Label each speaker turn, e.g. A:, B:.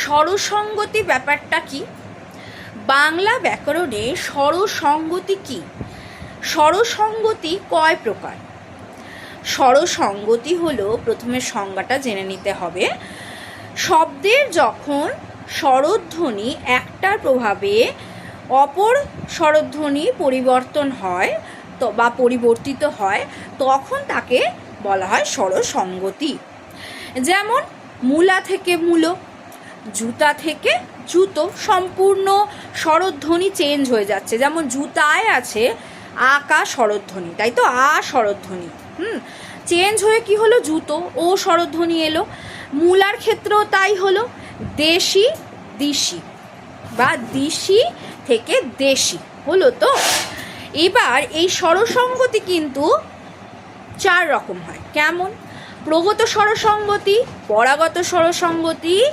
A: স্বরসঙ্গতি ব্যাপারটা কি? বাংলা ব্যাকরণে স্বরসঙ্গতি কি? স্বরসঙ্গতি কয় প্রকার? স্বরসঙ্গতি হলো, প্রথমে সংজ্ঞাটা জেনে নিতে হবে। শব্দের যখন স্বরধ্বনি একটার প্রভাবে অপর স্বরধ্বনি পরিবর্তন হয় বা পরিবর্তিত হয়, তখন তাকে বলা হয় স্বরসঙ্গতি। যেমন মূলা থেকে মূল, জুতা থেকে জুতো, সম্পূর্ণ স্বরধ্বনি চেঞ্জ হয়ে যাচ্ছে। যেমন জুতায় আছে আকা স্বরধ্বনি, তাই তো, আ স্বরধ্বনি, চেঞ্জ হয়ে কি হলো, জুতো ও স্বরধ্বনি এলো। মূলার ক্ষেত্রেও তাই হলো, দেশি দিশি বা দিশি থেকে দেশি হলো। তো এবার এই স্বরসঙ্গতি কিন্তু 4 রকম হয়। কেমন? প্রগত স্বরসঙ্গতি, পরাগত স্বরসঙ্গতি,